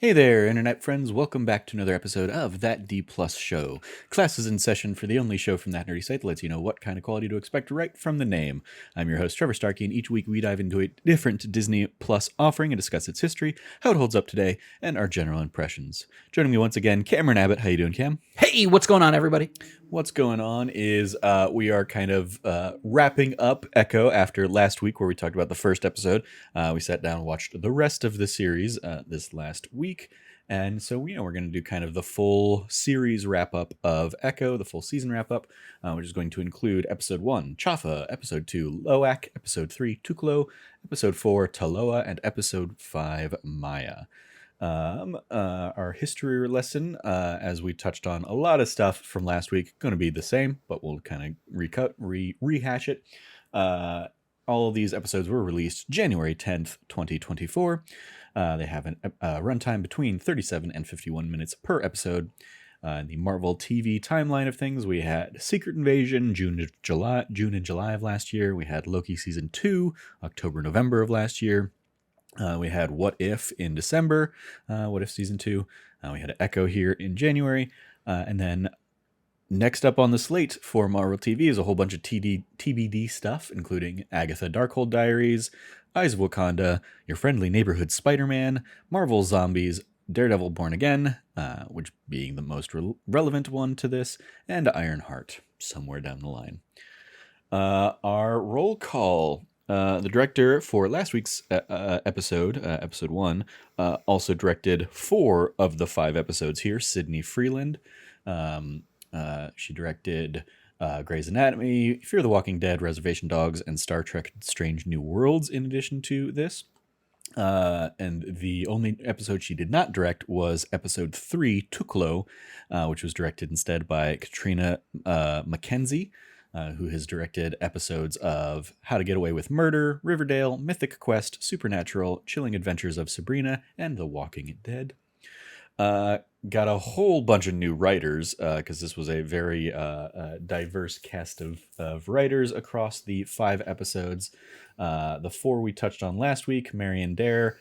Hey there, internet friends. Welcome back to another episode of That D Plus Show. Class is in session for the only show from that nerdy site that lets you know what kind of quality to expect right from the name. I'm your host, Trevor Starkey, and each week we dive into a different Disney Plus offering and discuss its history, how it holds up today, and our general impressions. Joining me once again, Cameron Abbott. How you doing, Cam? Hey, what's going on, everybody? What's going on is we are kind of wrapping up Echo after last week where we talked about the first episode. We sat down and watched the rest of the series this last week. And so, we're going to do kind of the full series wrap up of Echo, the full season wrap up, which is going to include episode 1, Chafa, episode 2, Loak, episode 3, Tuklo, episode 4, Taloa, and episode 5, Maya. Our history lesson, as we touched on a lot of stuff from last week, going to be the same, but we'll kind of rehash it. All of these episodes were released January 10th, 2024. They have a runtime between 37 and 51 minutes per episode. In the Marvel TV timeline of things, we had Secret Invasion, June and July of last year. We had Loki Season 2, October, November of last year. We had What If in December, What If Season 2. We had Echo here in January. And then next up on the slate for Marvel TV is a whole bunch of TBD stuff, including Agatha Darkhold Diaries, Eyes of Wakanda, Your Friendly Neighborhood Spider-Man, Marvel Zombies, Daredevil Born Again, which being the most relevant one to this, and Ironheart, somewhere down the line. Our roll call. The director for last week's episode, episode 1, also directed 4 of the 5 episodes here, Sydney Freeland. She directed Grey's Anatomy, Fear the Walking Dead, Reservation Dogs, and Star Trek Strange New Worlds in addition to this. And the only episode she did not direct was episode 3, Tuklo, which was directed instead by Katrina Mackenzie, who has directed episodes of How to Get Away with Murder, Riverdale, Mythic Quest, Supernatural, Chilling Adventures of Sabrina, and The Walking Dead. Got a whole bunch of new writers, because this was a very diverse cast of writers across the 5 episodes. The 4 we touched on last week, Marion Dare,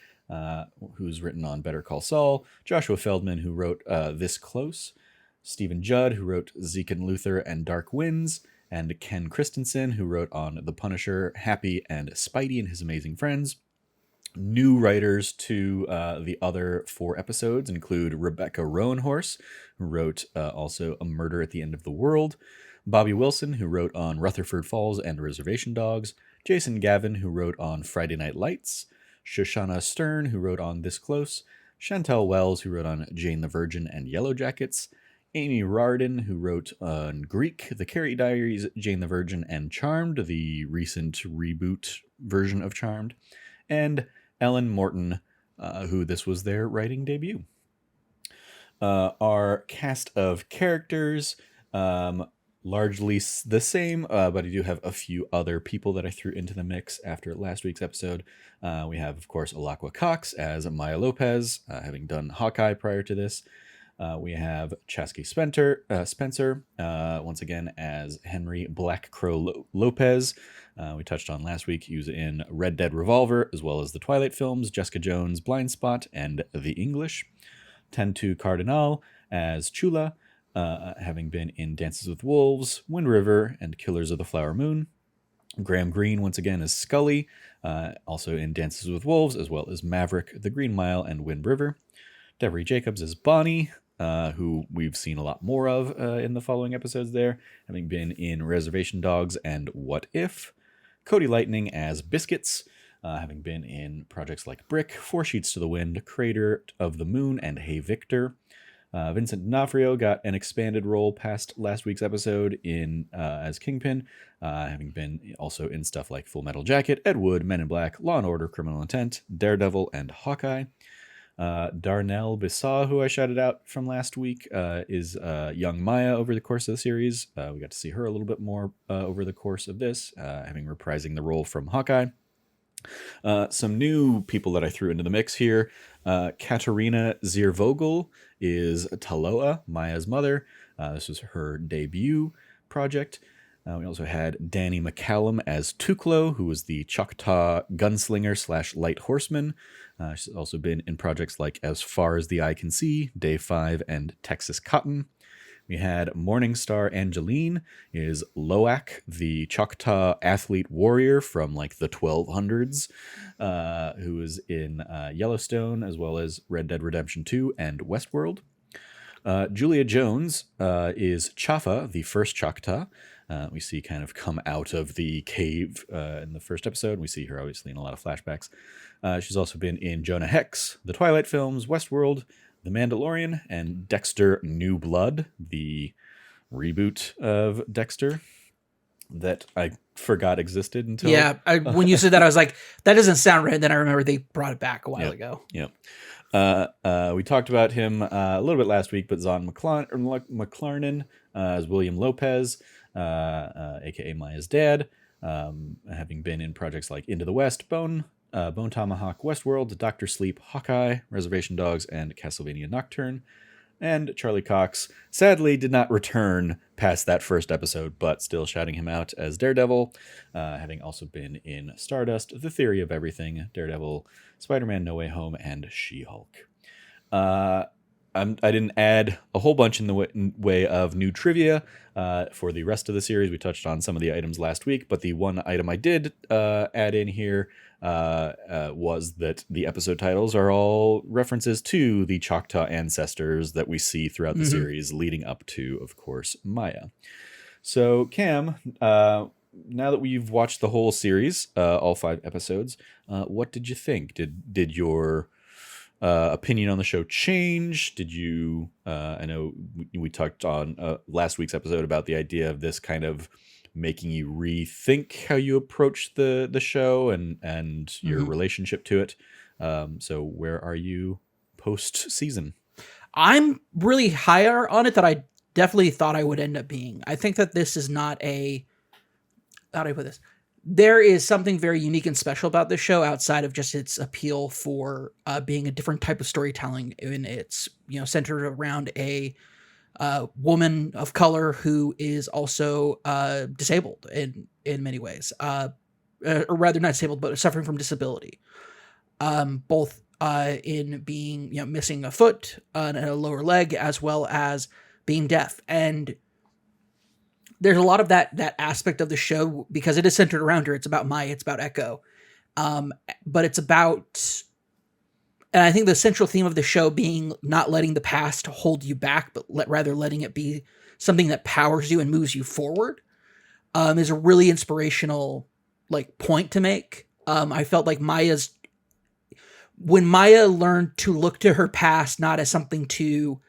who's written on Better Call Saul, Joshua Feldman, who wrote This Close, Stephen Judd, who wrote Zeke and Luther and Dark Winds, and Ken Christensen, who wrote on The Punisher, Happy, and Spidey and His Amazing Friends. New writers to the other 4 episodes include Rebecca Roanhorse, who wrote also A Murder at the End of the World, Bobby Wilson, who wrote on Rutherford Falls and Reservation Dogs, Jason Gavin, who wrote on Friday Night Lights, Shoshana Stern, who wrote on This Close, Chantel Wells, who wrote on Jane the Virgin and Yellow Jackets, Amy Rardin, who wrote on Greek, The Carrie Diaries, Jane the Virgin, and Charmed, the recent reboot version of Charmed, and Ellen Morton, who this was their writing debut. Our cast of characters, largely the same, but I do have a few other people that I threw into the mix after last week's episode. We have, of course, Alakwa Cox as Maya Lopez, having done Hawkeye prior to this. We have Chasky Spencer, once again as Henry Black Crow Lopez. We touched on last week. He was in Red Dead Revolver, as well as the Twilight films, Jessica Jones, Blind Spot, and The English. Tentu Cardinal as Chula, having been in Dances with Wolves, Wind River, and Killers of the Flower Moon. Graham Greene, once again, as Scully, also in Dances with Wolves, as well as Maverick, The Green Mile, and Wind River. Devery Jacobs as Bonnie, who we've seen a lot more of in the following episodes there, having been in Reservation Dogs and What If. Cody Lightning as Biscuits, having been in projects like Brick, 4 Sheets to the Wind, Crater of the Moon, and Hey Victor. Vincent D'Onofrio got an expanded role past last week's episode in as Kingpin, having been also in stuff like Full Metal Jacket, Ed Wood, Men in Black, Law & Order, Criminal Intent, Daredevil, and Hawkeye. Darnell Bissau, who I shouted out from last week, is young Maya over the course of the series. We got to see her a little bit more over the course of this, having reprising the role from Hawkeye. Some new people that I threw into the mix here. Katarina Ziervogel is Taloa, Maya's mother. This was her debut project. We also had Danny McCallum as Tuklo, who was the Choctaw gunslinger / light horseman. She's also been in projects like As Far as the Eye Can See, Day 5, and Texas Cotton. We had Morningstar Angeline is Loak, the Choctaw athlete warrior from like the 1200s, who is in Yellowstone as well as Red Dead Redemption 2 and Westworld. Julia Jones is Chafa, the first Choctaw. We see kind of come out of the cave in the first episode. We see her obviously in a lot of flashbacks. She's also been in Jonah Hex, the Twilight films, Westworld, The Mandalorian, and Dexter New Blood, the reboot of Dexter that I forgot existed until... Yeah, when you said that, I was like, that doesn't sound right. Then I remember they brought it back a while ago. Yep. We talked about him a little bit last week, but Zahn McClarnon as William Lopez, a.k.a. Maya's dad, having been in projects like Into the West, Bone Tomahawk, Westworld, Dr. Sleep, Hawkeye, Reservation Dogs, and Castlevania Nocturne. And Charlie Cox sadly did not return past that first episode, but still shouting him out as Daredevil, having also been in Stardust, The Theory of Everything, Daredevil, Spider-Man No Way Home, and She-Hulk. I didn't add a whole bunch in the way of new trivia for the rest of the series. We touched on some of the items last week, but the one item I did add in here was that the episode titles are all references to the Choctaw ancestors that we see throughout the series, leading up to, of course, Maya. So, Cam, now that we've watched the whole series, all 5 episodes, what did you think? Did your opinion on the show change? Did you I know we talked on last week's episode about the idea of this kind of making you rethink how you approach the show and your relationship to it. So where are you post season? I'm really higher on it than I definitely thought I would end up being. I think that this is not how do I put this? There is something very unique and special about this show outside of just its appeal for being a different type of storytelling. And it's, centered around a woman of color who is also disabled in many ways, or rather not disabled, but suffering from disability. Both in being, missing a foot and a lower leg, as well as being deaf. And there's a lot of that aspect of the show because it is centered around her. It's about Maya, it's about Echo. But it's about, and I think the central theme of the show being not letting the past hold you back, but rather letting it be something that powers you and moves you forward, is a really inspirational point to make. I felt like when Maya learned to look to her past, not as something to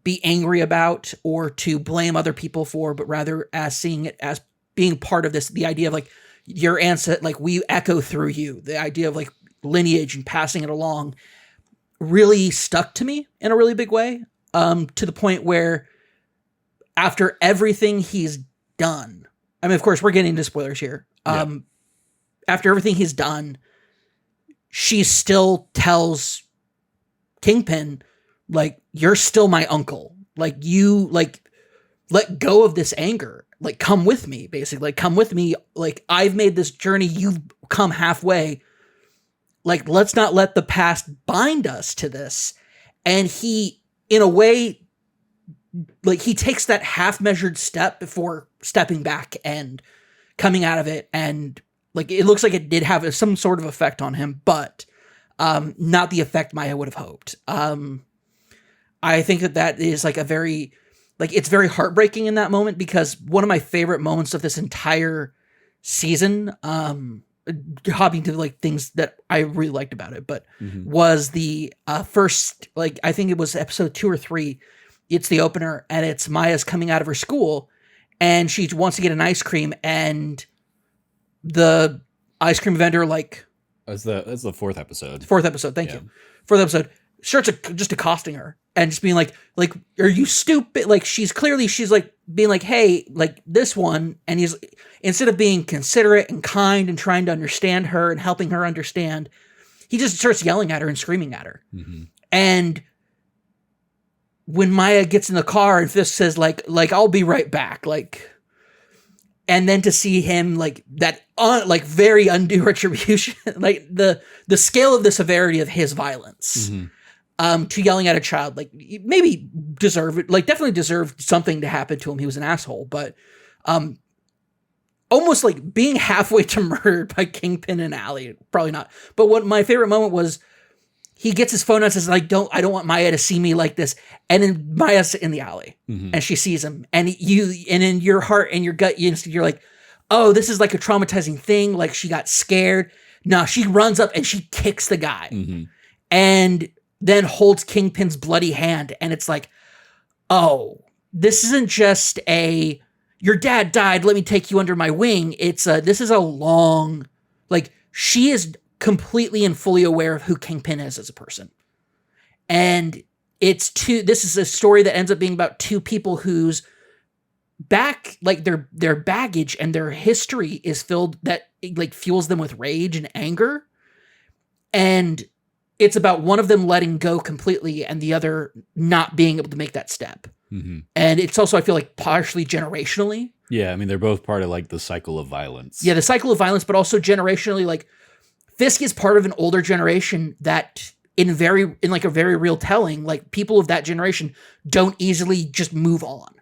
be angry about or to blame other people for, but rather as seeing it as being part of this, the idea of your ancestor, we echo through you, the idea of lineage and passing it along really stuck to me in a really big way, to the point where after everything he's done, I mean, of course we're getting into spoilers here. After everything he's done, she still tells Kingpin, you're still my uncle. Let go of this anger. Come with me, basically. Come with me. I've made this journey. You've come halfway. Let's not let the past bind us to this. And he, in a way, he takes that half-measured step before stepping back and coming out of it. And, it looks like it did have some sort of effect on him, but not the effect Maya would have hoped. I think that is a very, it's very heartbreaking in that moment, because one of my favorite moments of this entire season, hopping to things that I really liked about it, but was the first, I think it was episode 2 or 3. It's the opener, and it's Maya's coming out of her school, and she wants to get an ice cream, and the ice cream vendor, That's the 4th episode. Fourth episode, thank you. 4th episode starts just accosting her and just being are you stupid? She's being hey, this one. And he's, instead of being considerate and kind and trying to understand her and helping her understand, he just starts yelling at her and screaming at her. And when Maya gets in the car and Fisk says I'll be right back. and then to see him like that, like very undue retribution, like the scale of the severity of his violence, to yelling at a child, like maybe definitely deserved something to happen to him. He was an asshole, but almost like being halfway to murdered by Kingpin and Alley, probably not. But what my favorite moment was, he gets his phone out and says, like, I don't want Maya to see me like this. And then Maya's in the alley and she sees him, and in your heart and your gut, you're like, oh, this is like a traumatizing thing. Like, she got scared. No, she runs up and she kicks the guy and then holds Kingpin's bloody hand. And it's like, oh, this isn't just your dad died, let me take you under my wing. This is a long, like, she is completely and fully aware of who Kingpin is as a person. And this is a story that ends up being about two people whose like their baggage and their history is filled, that like fuels them with rage and anger. And it's about one of them letting go completely and the other not being able to make that step. And it's also, I feel like, partially generationally. Yeah, I mean, they're both part of like the cycle of violence. Yeah, the cycle of violence, but also generationally, like Fisk is part of an older generation that in like a very real telling, like people of that generation don't easily just move on.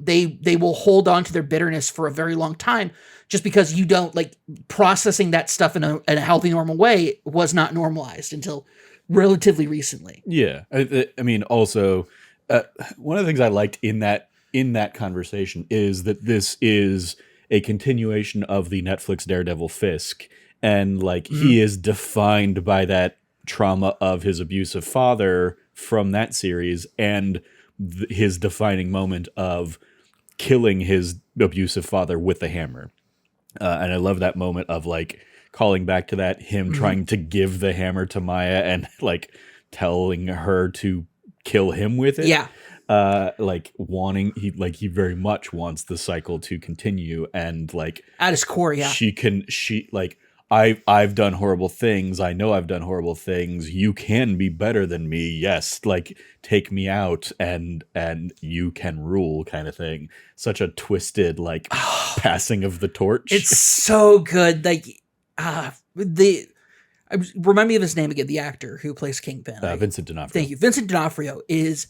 They will hold on to their bitterness for a very long time, just because you don't, like, processing that stuff in a healthy, normal way was not normalized until relatively recently. Yeah. I mean, also, one of the things I liked in that conversation is that this is a continuation of the Netflix Daredevil Fisk. And like, he is defined by that trauma of his abusive father from that series, and his defining moment of killing his abusive father with the hammer. And I love that moment of like calling back to that, him trying to give the hammer to Maya and like telling her to kill him with it. Yeah. He very much wants the cycle to continue, and like at his core, yeah. I've done horrible things. I know I've done horrible things. You can be better than me. Yes. Like, take me out and you can rule, kind of thing. Such a twisted, like, passing of the torch. It's so good. Like, remind me of his name again, the actor who plays Kingpin. Vincent D'Onofrio. Thank you. Vincent D'Onofrio is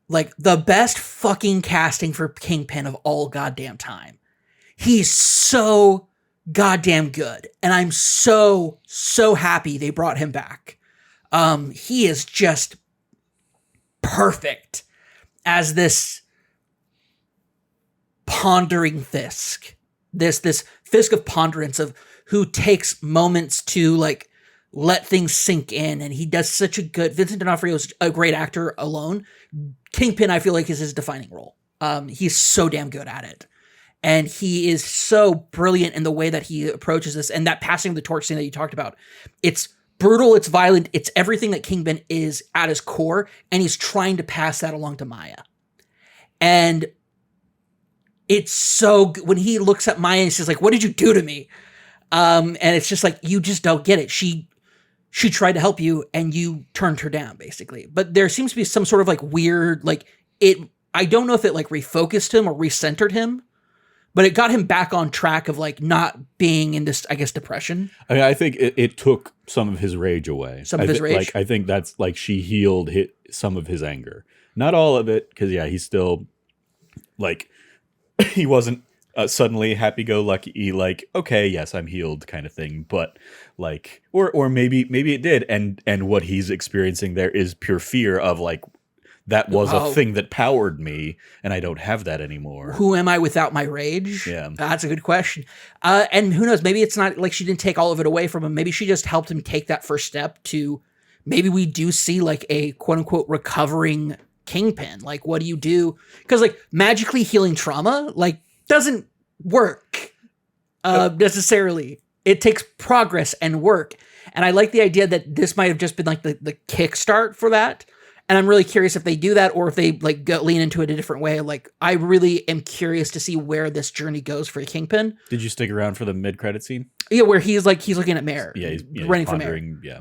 like the best fucking casting for Kingpin of all goddamn time. He's so goddamn good, and I'm so happy they brought him back. He is just perfect as this pondering Fisk, this Fisk of ponderance, of who takes moments to like let things sink in, and he does such a good. Vincent D'Onofrio is a great actor alone. Kingpin, I feel like, is his defining role. He's so damn good at it. And he is so brilliant in the way that he approaches this, and that passing of the torch scene that you talked about. It's brutal, it's violent, it's everything that Kingpin is at his core, and he's trying to pass that along to Maya. And it's so good when he looks at Maya and says, like, what did you do to me? And it's just like, you just don't get it. She tried to help you and you turned her down, basically. But there seems to be some sort of like weird, like, I don't know if it like refocused him or recentered him, but it got him back on track of like not being in this, I guess, depression. I mean, I think it took some of his rage away. Like, I think that's like, she healed some of his anger. Not all of it, because yeah, he's still like, he wasn't suddenly happy-go-lucky, like, okay, yes, I'm healed kind of thing. But like, or maybe it did, and what he's experiencing there is pure fear of like, that was a thing that powered me, and I don't have that anymore. Who am I without my rage? Yeah. That's a good question. And who knows, maybe it's not like she didn't take all of it away from him. Maybe she just helped him take that first step to, maybe we do see like a quote-unquote recovering Kingpin. Like, what do you do? Because like magically healing trauma, like, doesn't work necessarily. It takes progress and work. And I like the idea that this might have just been like the kickstart for that. And I'm really curious if they do that, or if they like lean into it a different way. Like, I really am curious to see where this journey goes for Kingpin. Did you stick around for the mid-credit scene? Yeah, where he's looking at Mayor. Yeah, he's running for mayor. Yeah.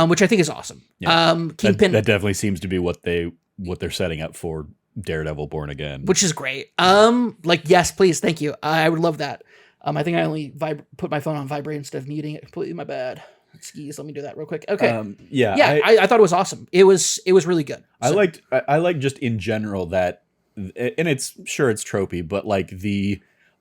Which I think is awesome. Yeah. Kingpin. That definitely seems to be what they're setting up for Daredevil Born Again. which is great. Like, yes, please, thank you. I would love that. I think I only put my phone on vibrate instead of muting it completely. My bad. Skis. Let me do that real quick. Okay. I thought it was awesome. It was really good. So. I like just in general that, and it's tropey, but like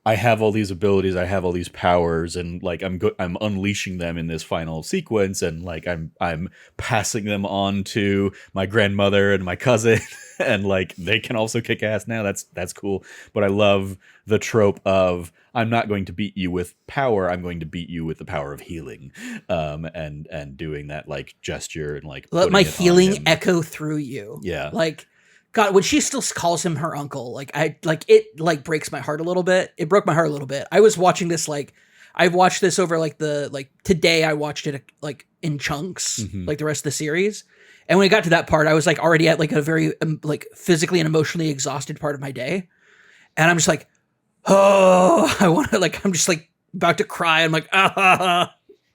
I have all these abilities, I have all these powers, and like I'm unleashing them in this final sequence, and like I'm passing them on to my grandmother and my cousin, and like they can also kick ass now. That's cool. But I love the trope of I'm not going to beat you with power, I'm going to beat you with the power of healing, and doing that like gesture and like let my healing echo through you. Yeah, like. God, when she still calls him her uncle, like it breaks my heart a little bit. It broke my heart a little bit. I was watching this I watched this over today. I watched it like in chunks, like the rest of the series. And when it got to that part, I was like already at like a very like physically and emotionally exhausted part of my day, and I'm just like, oh, I want to I'm just like about to cry. I'm like,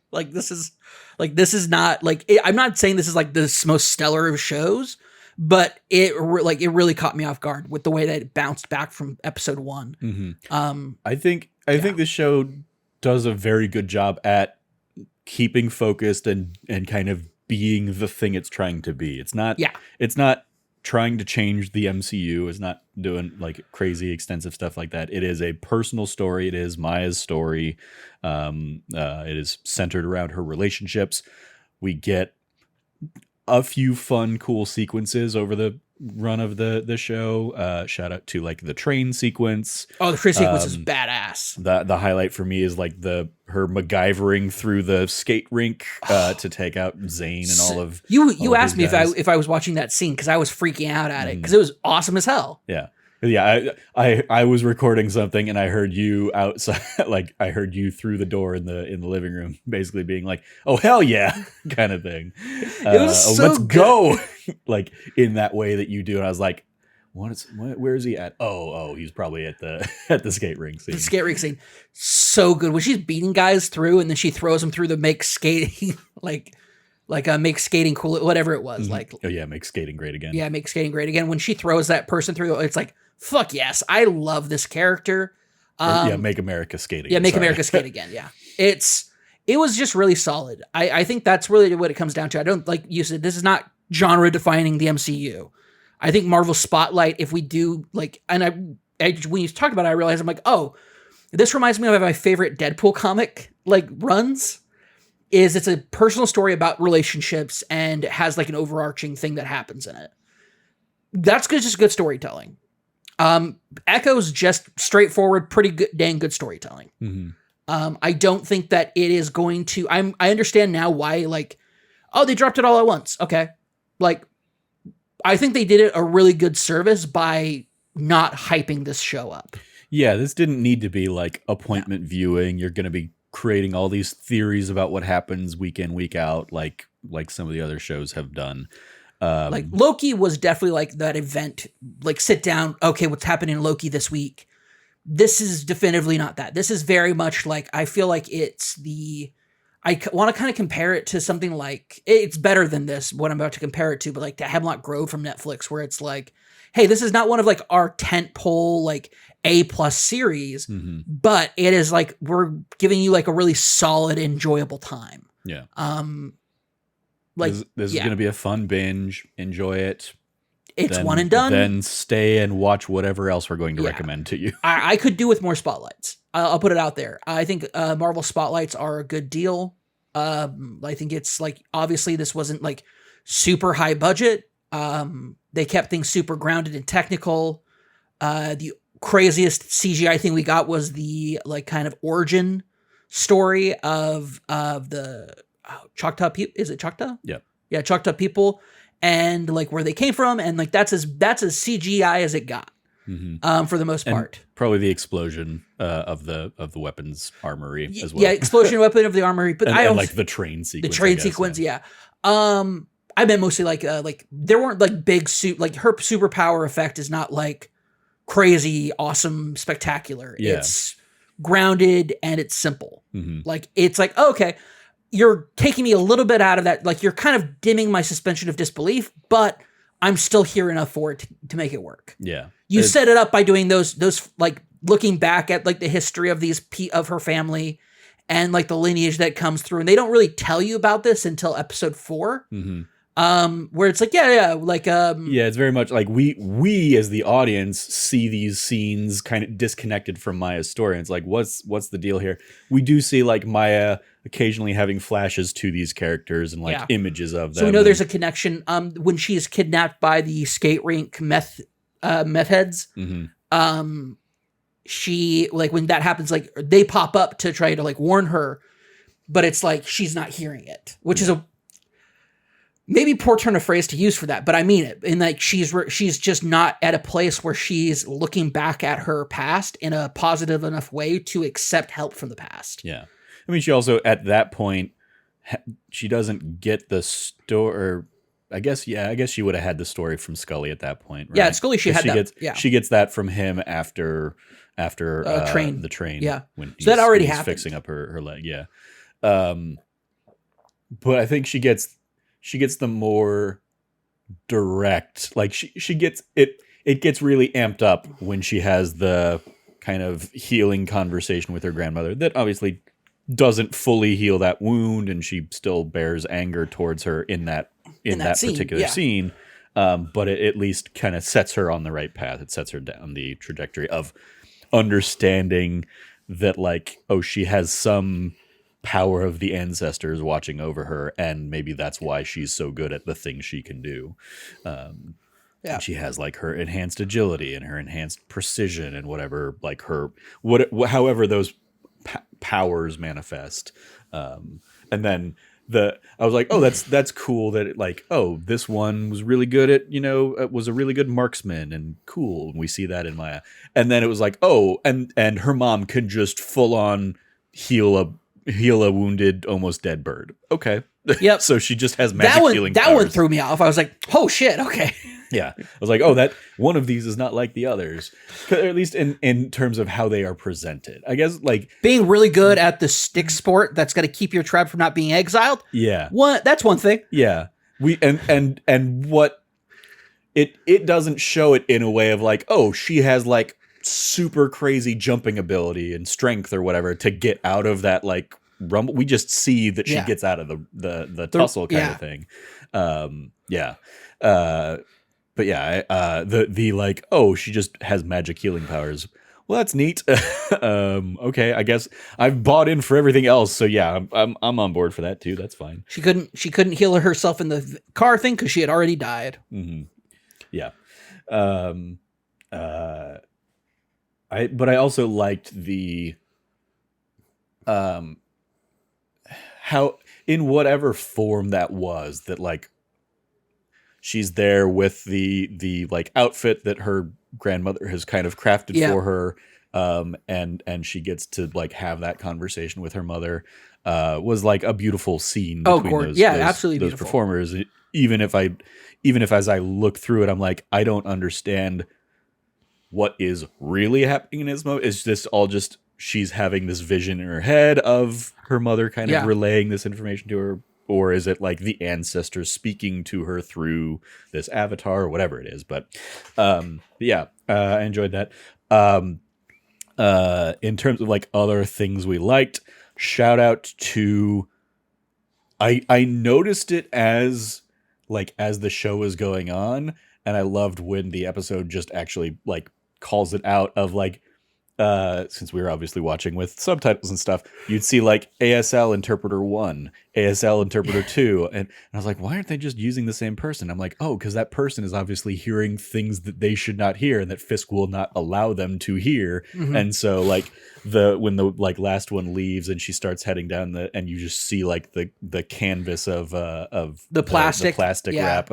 like this is not like I'm not saying this is like the most stellar of shows. But it really caught me off guard with the way that it bounced back from episode 1. Mm-hmm. I think this show does a very good job at keeping focused and kind of being the thing it's trying to be. It's not trying to change the MCU. It's not doing like crazy extensive stuff like that. It is a personal story. It is Maya's story. It is centered around her relationships. We get a few fun, cool sequences over the run of the show. Shout out to like the train sequence. Oh, the train sequence is badass. The highlight for me is like her MacGyvering through the skate rink to take out Zane and all of you asked me if I was watching that scene because I was freaking out at it because it was awesome as hell. Yeah, I was recording something and I heard you outside, like I heard you through the door in the living room, basically being like, "Oh hell yeah," kind of thing. It was so let's good. go, like in that way that you do. And I was like, where is he at? Oh, he's probably at the skate rink scene. The skate rink scene, so good when she's beating guys through and then she throws them through the make skating make skating cool, whatever it was. Like, oh yeah, make skating great again. Yeah, make skating great again. When she throws that person through, it's like, fuck yes, I love this character. Make America skate again. Yeah, make America skate again. Yeah, it was just really solid. I think that's really what it comes down to. I don't, like you said, this is not genre defining the MCU. I think Marvel Spotlight, if we do like, and when you talked about it, I realized I'm like, oh, this reminds me of my favorite Deadpool comic like runs. It's a personal story about relationships and it has like an overarching thing that happens in it. That's just good storytelling. Echo's just straightforward, pretty good, dang good storytelling. Mm-hmm. I don't think that it is going to. I understand now why. Like, oh, they dropped it all at once. Okay, like I think they did it a really good service by not hyping this show up. Yeah, this didn't need to be like appointment viewing. You're going to be creating all these theories about what happens week in, week out, like some of the other shows have done. Like Loki was definitely like that event, like sit down. Okay, what's happening in Loki this week? This is definitively not that. This is very much like, I feel like I want to kind of compare it to something like, it's better than this, what I'm about to compare it to, but like to Hemlock Grove from Netflix, where it's like, hey, this is not one of like our tentpole, like A+ series, but it is like, we're giving you like a really solid, enjoyable time. Yeah. Like this is going to be a fun binge. Enjoy it. It's one and done. Then stay and watch whatever else we're going to recommend to you. I could do with more spotlights. I'll put it out there. I think Marvel spotlights are a good deal. I think it's like, obviously this wasn't like super high budget. They kept things super grounded and technical. The craziest CGI thing we got was the like kind of origin story of the Choctaw people. Is it Choctaw? Yeah, Choctaw people, and like where they came from, and like that's as CGI as it got, for the most part. And probably the explosion of the weapons armory as well. Yeah, explosion weapon of the armory, but I also, like the train sequence. The train sequence, yeah. I meant mostly like there weren't like big suit, like her superpower effect is not like crazy, awesome, spectacular. Yeah. It's grounded and it's simple. Like it's like, oh, okay, you're taking me a little bit out of that. Like you're kind of dimming my suspension of disbelief, but I'm still here enough for it to make it work. Yeah. You set it up by doing those like looking back at like the history of of her family and like the lineage that comes through, and they don't really tell you about this until episode 4. Where it's like it's very much like we as the audience see these scenes kind of disconnected from Maya's story. And it's like, what's the deal here? We do see like Maya occasionally having flashes to these characters and like images of them. So we know there's a connection. When she is kidnapped by the skate rink meth heads, she like when that happens, like they pop up to try to like warn her, but it's like she's not hearing it, which is a maybe poor turn of phrase to use for that, but I mean it. And like she's just not at a place where she's looking back at her past in a positive enough way to accept help from the past. Yeah, I mean, she also at that point she doesn't get the story. I guess she would have had the story from Scully at that point. Right? Yeah, at Scully she gets that from him after train. The train. Yeah, when so that already happened. Fixing up her leg. Yeah, but I think she gets the more direct, like she gets it. It gets really amped up when she has the kind of healing conversation with her grandmother that obviously doesn't fully heal that wound, and she still bears anger towards her in that particular scene. But it at least kind of sets her on the right path. It sets her down the trajectory of understanding that, like, oh, she has some power of the ancestors watching over her, and maybe that's why she's so good at the things she can do. She has like her enhanced agility and her enhanced precision and whatever, like her however those powers manifest. And then I was like, oh, that's cool that it, like, oh, this one was really good at, was a really good marksman and cool. And we see that in Maya. And then it was like, oh, and her mom can just full on heal a wounded, almost dead bird. Okay. Yep. So she just has magic healing powers. That one threw me off. I was like, oh shit, okay. Yeah. I was like, oh, that one of these is not like the others. At least in terms of how they are presented. I guess like being really good at the stick sport that's going to keep your tribe from not being exiled. Yeah. That's one thing. Yeah. And what it doesn't show it in a way of like, oh, she has like super crazy jumping ability and strength or whatever to get out of that like rumble. We just see that she gets out of the tussle kind of thing. But yeah, the like, oh, she just has magic healing powers. Well, that's neat. Okay, I guess I've bought in for everything else, so yeah, I'm on board for that too. That's fine. She couldn't heal herself in the car thing because she had already died. Mm-hmm. Yeah. But I also liked the how in whatever form that was, that like she's there with the like outfit that her grandmother has kind of crafted for her, and she gets to like have that conversation with her mother, was like a beautiful scene between those absolutely those beautiful performers. Even if as I look through it, I'm like, I don't understand what is really happening in this moment. Is this all just she's having this vision in her head of her mother kind of relaying this information to her? Or is it like the ancestors speaking to her through this avatar or whatever it is? But I enjoyed that. In terms of like other things we liked, shout out to, I noticed it as the show was going on, and I loved when the episode just actually like calls it out of like, since we were obviously watching with subtitles and stuff, you'd see like ASL interpreter 1, ASL interpreter 2, and I was like, why aren't they just using the same person? I'm like, oh, because that person is obviously hearing things that they should not hear and that Fisk will not allow them to hear. Mm-hmm. And so like when the like last one leaves and she starts heading down and you just see like the canvas of the plastic wrap,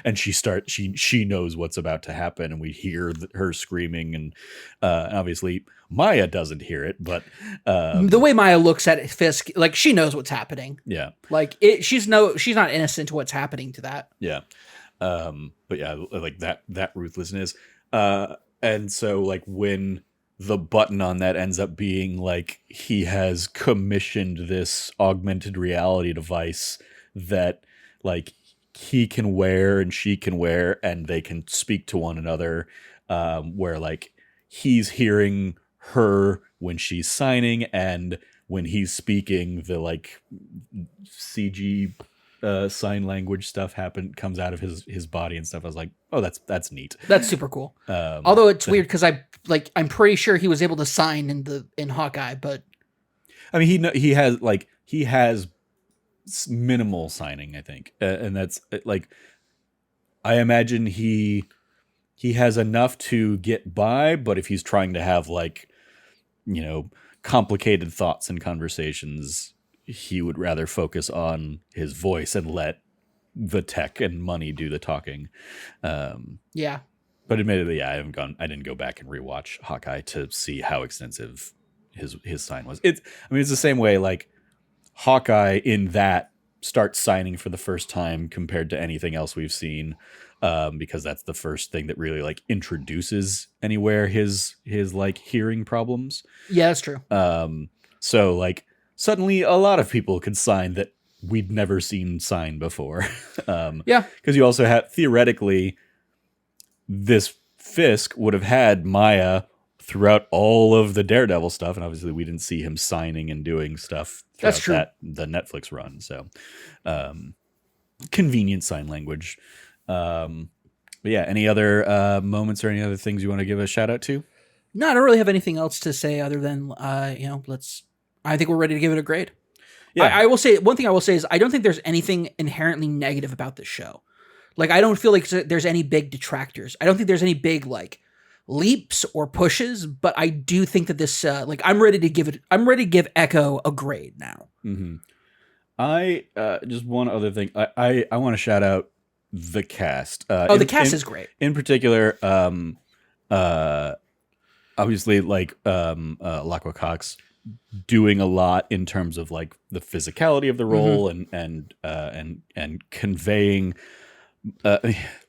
and she knows what's about to happen, and we hear her screaming, and obviously Maya doesn't hear it, but the way Maya looks at Fisk, like she knows what's happening. Yeah, like she's not innocent to what's happening to that. Yeah, but yeah, like that ruthlessness, and so like when the button on that ends up being like he has commissioned this augmented reality device that like he can wear and she can wear, and they can speak to one another, where like he's hearing her when she's signing, and when he's speaking, the like CG sign language stuff comes out of his body and stuff. I was like, oh, that's neat. That's super cool. Although it's weird because I'm pretty sure he was able to sign in Hawkeye, but I mean he has minimal signing, I think, and that's like, I imagine he has enough to get by, but if he's trying to have like, you know, complicated thoughts and conversations, he would rather focus on his voice and let the tech and money do the talking. Yeah. But admittedly, yeah, I didn't go back and rewatch Hawkeye to see how extensive his sign was. It's the same way like Hawkeye in that starts signing for the first time compared to anything else we've seen, because that's the first thing that really like introduces anywhere his like hearing problems. Yeah, that's true. So like suddenly a lot of people could sign that we'd never seen sign before. Yeah, because you also have, theoretically, this Fisk would have had Maya throughout all of the Daredevil stuff, and obviously we didn't see him signing and doing stuff throughout the Netflix run. So convenient sign language. But yeah, any other moments or any other things you want to give a shout out to? No, I don't really have anything else to say other than I think we're ready to give it a grade. Yeah. I will say, one thing I will say is I don't think there's anything inherently negative about this show. Like, I don't feel like there's any big detractors. I don't think there's any big like leaps or pushes, but I do think that this I'm ready to give Echo a grade now. Mm-hmm. I just one other thing. I want to shout out the cast. The cast is great. In particular, obviously like Laqua Cox doing a lot in terms of like the physicality of the role, mm-hmm. and conveying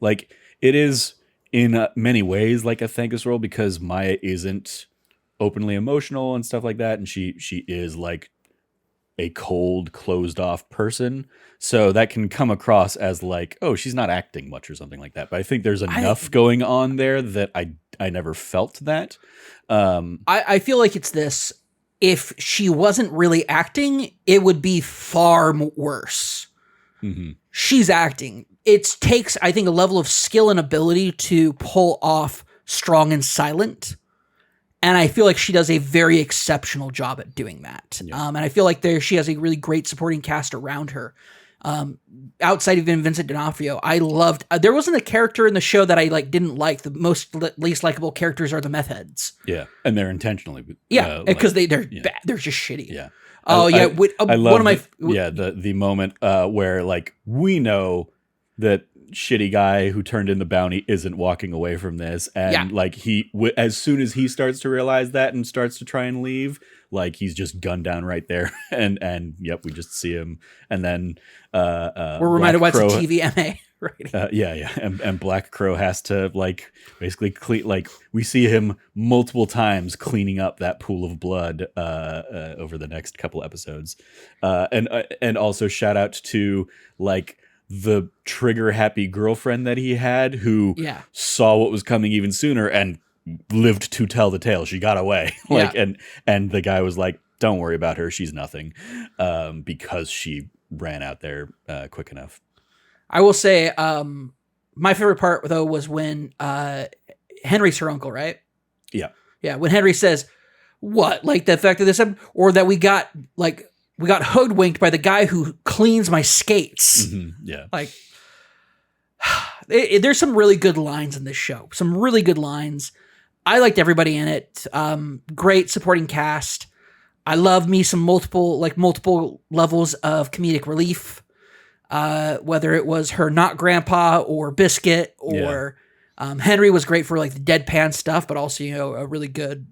like it is in many ways like a thankless role, because Maya isn't openly emotional and stuff like that, and she is like a cold, closed off person, so that can come across as like, oh, she's not acting much or something like that. But I think there's enough going on there that I never felt that. I feel like it's this. If she wasn't really acting, it would be far worse. Mm-hmm. She's acting. It takes, I think, a level of skill and ability to pull off strong and silent. And I feel like she does a very exceptional job at doing that. Yeah. And I feel like she has a really great supporting cast around her. Outside of Vincent D'Onofrio, I loved. There wasn't a character in the show that I didn't like. The least likable characters are the meth heads. Yeah, and they're intentionally. Yeah, because they're bad. They're just shitty. Yeah. Oh yeah. I love one of my the moment where like we know that shitty guy who turned in the bounty isn't walking away from this, and like as soon as he starts to realize that and starts to try and leave, like he's just gunned down right there, and yep, we just see him, and then we're reminded why it's a TVMA. Right. Yeah, and Black Crow has to like basically like we see him multiple times cleaning up that pool of blood over the next couple episodes, and also shout out to like the trigger happy girlfriend that he had who saw what was coming even sooner and lived to tell the tale. She got away. And the guy was like, don't worry about her, she's nothing, because she ran out there quick enough. I will say my favorite part though was when Henry's her uncle, right? Yeah when Henry says what, like the fact that this happened, or that we got hoodwinked by the guy who cleans my skates. Mm-hmm. Yeah. Like, there's some really good lines in this show. Some really good lines. I liked everybody in it. Great supporting cast. I love me some multiple levels of comedic relief. Whether it was her not grandpa or Biscuit or Henry was great for like the deadpan stuff, but also, a really good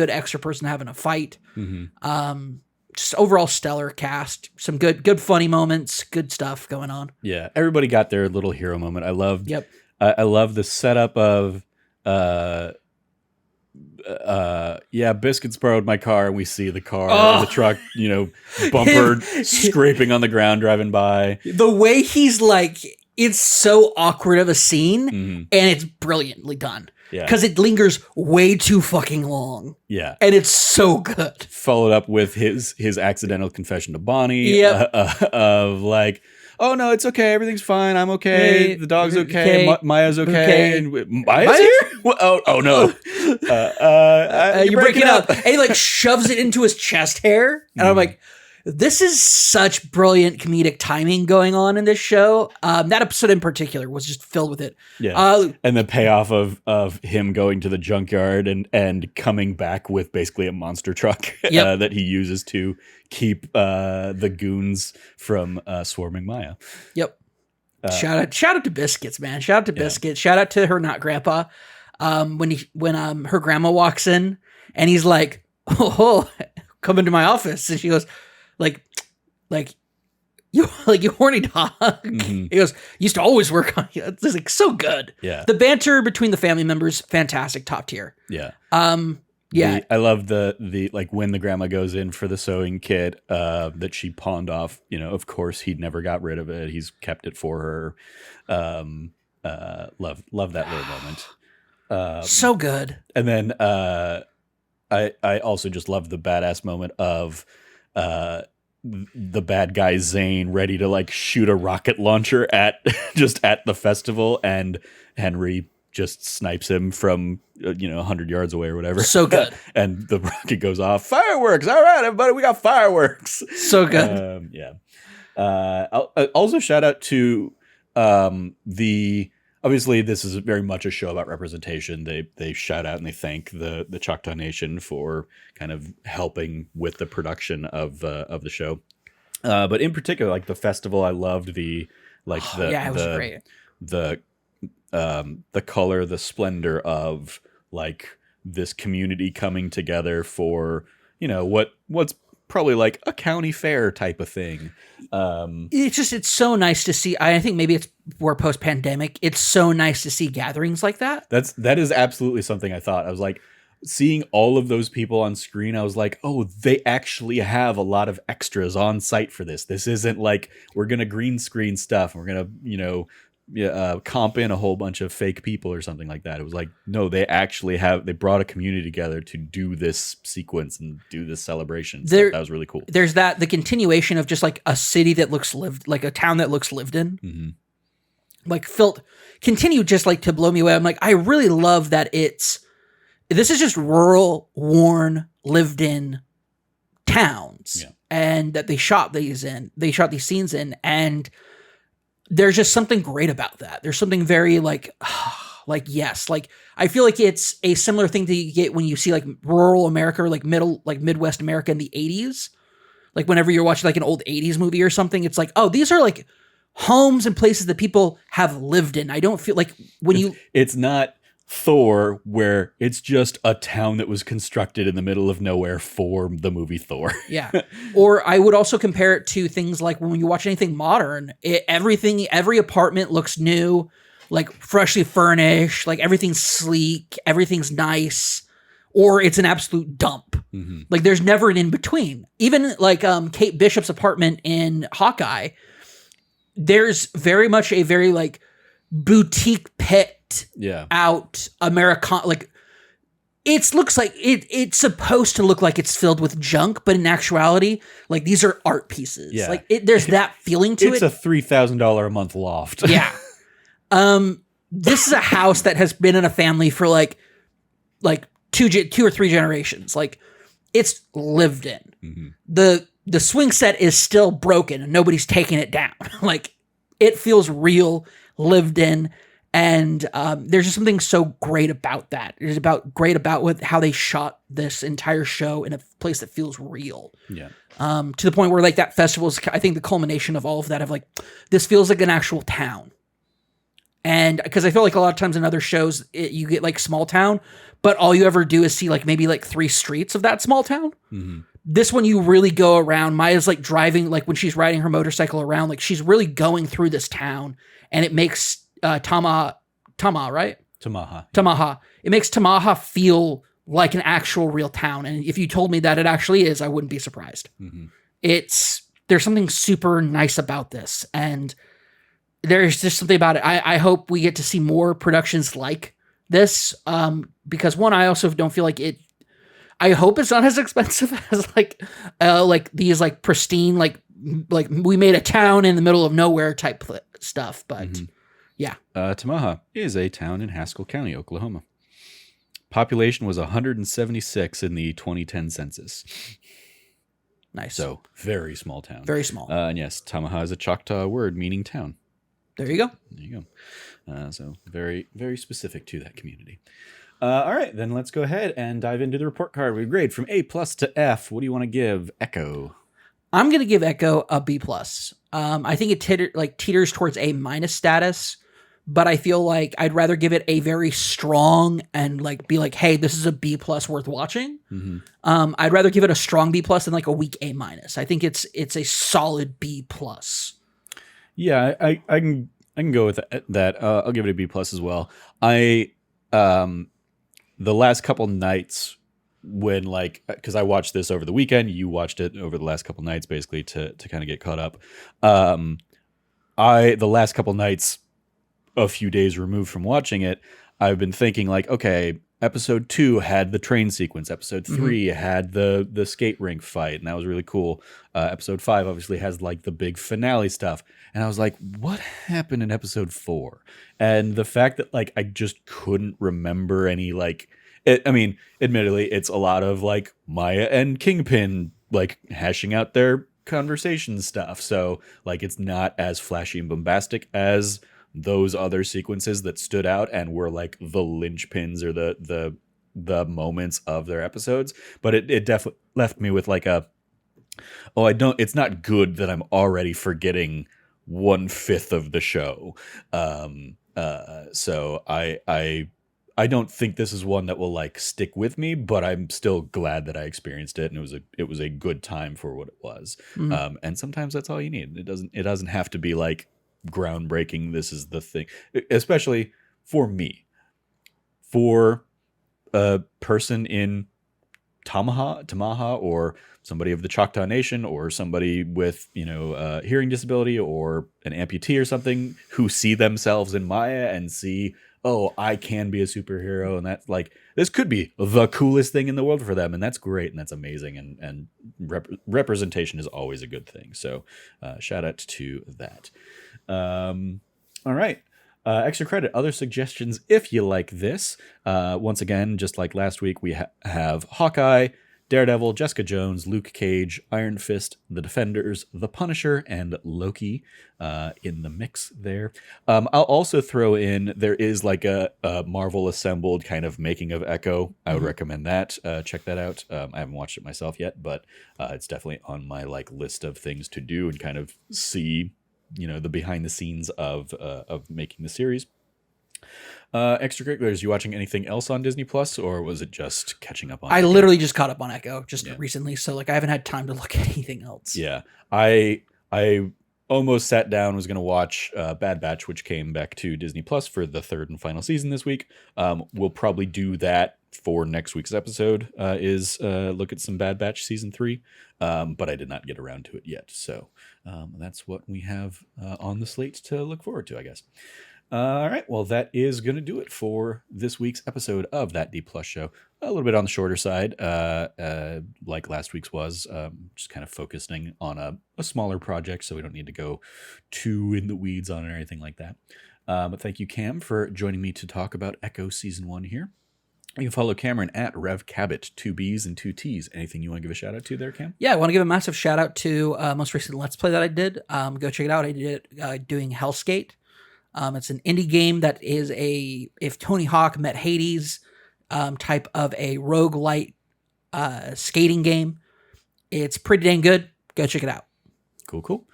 extra person having a fight. Mm-hmm. Just overall stellar cast, some good funny moments, good stuff going on. Yeah, everybody got their little hero moment. I loved. Yep. I love the setup of. Biscuits borrowed my car, and we see the car, the truck, bumper scraping on the ground driving by. The way he's like it's so awkward of a scene, Mhm. and it's brilliantly done. Yeah. Because it lingers way too fucking long. Yeah. And it's so good. Followed up with his accidental confession to Bonnie Yep. of like, oh no, it's okay, everything's fine, I'm okay, the dog's okay, Maya's okay, and Maya's here? Oh no, you're breaking up. And he like shoves it into his chest hair, and I'm like, this is such brilliant comedic timing going on in this show. That episode in particular was just filled with it. Yeah, and the payoff of him going to the junkyard and coming back with basically a monster truck that he uses to keep the goons from swarming Maya. Yep. Shout out to Biscuits, man. Shout out to Biscuits. Shout out to her not grandpa. When her grandma walks in and he's like, oh, come into my office, and she goes, like you horny dog. Mm-hmm. He goes, used to always work on you. It's like so good. Yeah. The banter between the family members, fantastic, top tier. Yeah. Yeah. I love the like when the grandma goes in for the sewing kit that she pawned off, of course he never got rid of it. He's kept it for her. Love that little moment. So good. And then I also just love the badass moment of the bad guy Zane ready to like shoot a rocket launcher at the festival, and Henry just snipes him from 100 yards away or whatever. So good. And the rocket goes off. Fireworks! All right, everybody, we got fireworks. So good. Yeah. Also, shout out to obviously this is very much a show about representation. They shout out and they thank the Choctaw Nation for kind of helping with the production of the show. But in particular, like the festival, I loved it was great. The color, the splendor of like this community coming together for what's probably like a county fair type of thing. It's so nice to see. I think maybe we're post pandemic. It's so nice to see gatherings like that. That is absolutely something I thought. I was like, seeing all of those people on screen, I was like, oh, they actually have a lot of extras on site for this. This isn't like we're gonna green screen stuff. We're gonna comp in a whole bunch of fake people or something like that. It was like, no, they actually they brought a community together to do this sequence and do this celebration. So that was really cool. There's the continuation of just like a city that looks like a town that looks lived in. Mm-hmm. Like continue just like to blow me away. I'm like, I really love that this is just rural, worn, lived in towns, and that they shot these scenes in, and there's just something great about that. There's something very like yes, like I feel like it's a similar thing that you get when you see like rural America or like Midwest America in the 80s. Like whenever you're watching like an old 80s movie or something, it's like, oh, these are like homes and places that people have lived in. I don't feel like it's not Thor, where it's just a town that was constructed in the middle of nowhere for the movie Thor. Yeah. Or I would also compare it to things like when you watch anything modern, every apartment looks new, like freshly furnished, like everything's sleek, everything's nice, or it's an absolute dump. Mm-hmm. Like there's never an in between. Even like Kate Bishop's apartment in Hawkeye, there's very much a very like boutique pit out American, like it looks like it's supposed to look like it's filled with junk, but in actuality, like these are art pieces. Yeah. Like there's that feeling to it. It's a $3,000 a month loft. Yeah. This is a house that has been in a family for like two or three generations. Like it's lived in. Mm-hmm. The swing set is still broken and nobody's taking it down. Like it feels real, lived in. And there's just something so great about that. It's great about how they shot this entire show in a place that feels real. Yeah. To the point where like that festival is, I think, the culmination of all of that. Of like, this feels like an actual town. And because I feel like a lot of times in other shows, you get like small town, but all you ever do is see like maybe like 3 streets of that small town. Mm-hmm. This one, you really go around. Maya's like driving, like when she's riding her motorcycle around, like she's really going through this town, and it makes Tamaha. It makes Tamaha feel like an actual real town. And if you told me that it actually is, I wouldn't be surprised. Mm-hmm. There's something super nice about this. And there's just something about it. I hope we get to see more productions like this, because one, I also don't feel like it. I hope it's not as expensive as like these like pristine like we made a town in the middle of nowhere type stuff. But yeah, Tamaha is a town in Haskell County, Oklahoma. Population was 176 in the 2010 census. nice. So very small town. Very small. And yes, Tamaha is a Choctaw word meaning town. There you go. There you go. So very, very specific to that community. All right, then let's go ahead and dive into the report card. We grade from A+ to F. What do you want to give Echo? I'm gonna give Echo a B+. I think it teeters towards A- status, but I feel like I'd rather give it a very strong and like be like, hey, this is a B+ worth watching. I'd rather give it a strong B+ than like a weak A-. I think it's a solid B+. Yeah, I can go with that. I'll give it a B+ as well. The last couple nights when because I watched this over the weekend, you watched it over the last couple nights basically to kind of get caught up. The last couple nights, a few days removed from watching it, I've been thinking like, okay, episode 2 had the train sequence. Episode 3 had the skate rink fight, and that was really cool. Episode 5 obviously has like the big finale stuff. And I was like, what happened in episode 4? And the fact that like I just couldn't remember any admittedly, it's a lot of like Maya and Kingpin like hashing out their conversation stuff. So like it's not as flashy and bombastic as those other sequences that stood out and were like the linchpins or the moments of their episodes. But it definitely left me with like it's not good that I'm already forgetting 1/5 of the show. So I don't think this is one that will like stick with me, but I'm still glad that I experienced it, and it was a good time for what it was. And sometimes that's all you need. It doesn't have to be like groundbreaking. This is the thing, especially for me, for a person in Tamaha, or somebody of the Choctaw Nation, or somebody with hearing disability, or an amputee or something, who see themselves in Maya and see, oh, I can be a superhero, and that's like, this could be the coolest thing in the world for them, and that's great, and that's amazing, and representation is always a good thing. So shout out to that. All right. Extra credit, other suggestions if you like this. Once again, just like last week, we have Hawkeye, Daredevil, Jessica Jones, Luke Cage, Iron Fist, The Defenders, The Punisher, and Loki in the mix there. I'll also throw in, there is like a Marvel assembled kind of making of Echo. I would recommend that. Check that out. I haven't watched it myself yet, but it's definitely on my like list of things to do and kind of see the behind the scenes of making the series. Extracurriculars, you watching anything else on Disney Plus, or was it just catching up on I Echo? literally just caught up on Echo recently, so like I haven't had time to look at anything else. Yeah, I almost sat down, was going to watch Bad Batch, which came back to Disney Plus for the 3rd and final season this week. We'll probably do that for next week's episode, is look at some Bad Batch season 3, but I did not get around to it yet. So that's what we have on the slate to look forward to, I guess. All right, well, that is going to do it for this week's episode of That D Plus Show. A little bit on the shorter side, like last week's was, just kind of focusing on a smaller project, so we don't need to go too in the weeds on it or anything like that. But thank you, Cam, for joining me to talk about Echo Season 1 here. You can follow Cameron at RevCabot, 2 B's and 2 T's. Anything you want to give a shout out to there, Cam? Yeah, I want to give a massive shout out to most recent Let's Play that I did. Go check it out. I did it doing Hellskate. It's an indie game that is if Tony Hawk met Hades type of a roguelite skating game. It's pretty dang good. Go check it out. Cool.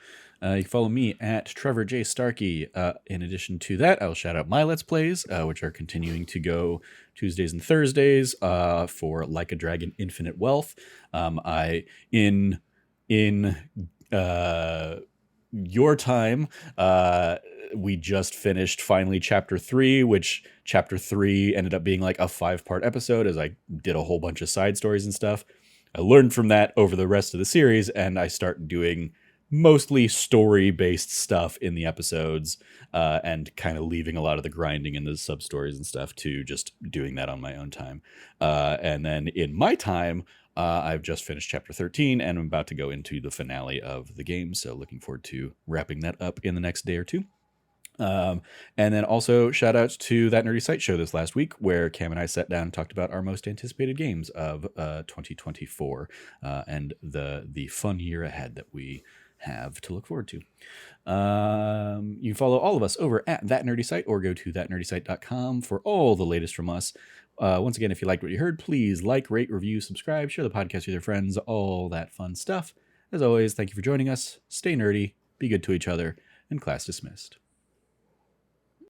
You can follow me at Trevor J. Starkey. In addition to that, I'll shout out my Let's Plays, which are continuing to go Tuesdays and Thursdays for Like a Dragon Infinite Wealth. In your time, we just finished finally chapter 3, which chapter 3 ended up being like a 5-part episode, as I did a whole bunch of side stories and stuff. I learned from that over the rest of the series, and I started doing mostly story-based stuff in the episodes, and kind of leaving a lot of the grinding and the sub-stories and stuff to just doing that on my own time. And then in my time, I've just finished chapter 13 and I'm about to go into the finale of the game. So looking forward to wrapping that up in the next day or two. And then also shout out to That Nerdy Site Show this last week, where Cam and I sat down and talked about our most anticipated games of 2024, and the fun year ahead that we have to look forward to. You can follow all of us over at That Nerdy Site or go to thatnerdysite.com for all the latest from us. Once again, if you liked what you heard, please like, rate, review, subscribe, share the podcast with your friends, all that fun stuff. As always, thank you for joining us. Stay nerdy, be good to each other, and class dismissed.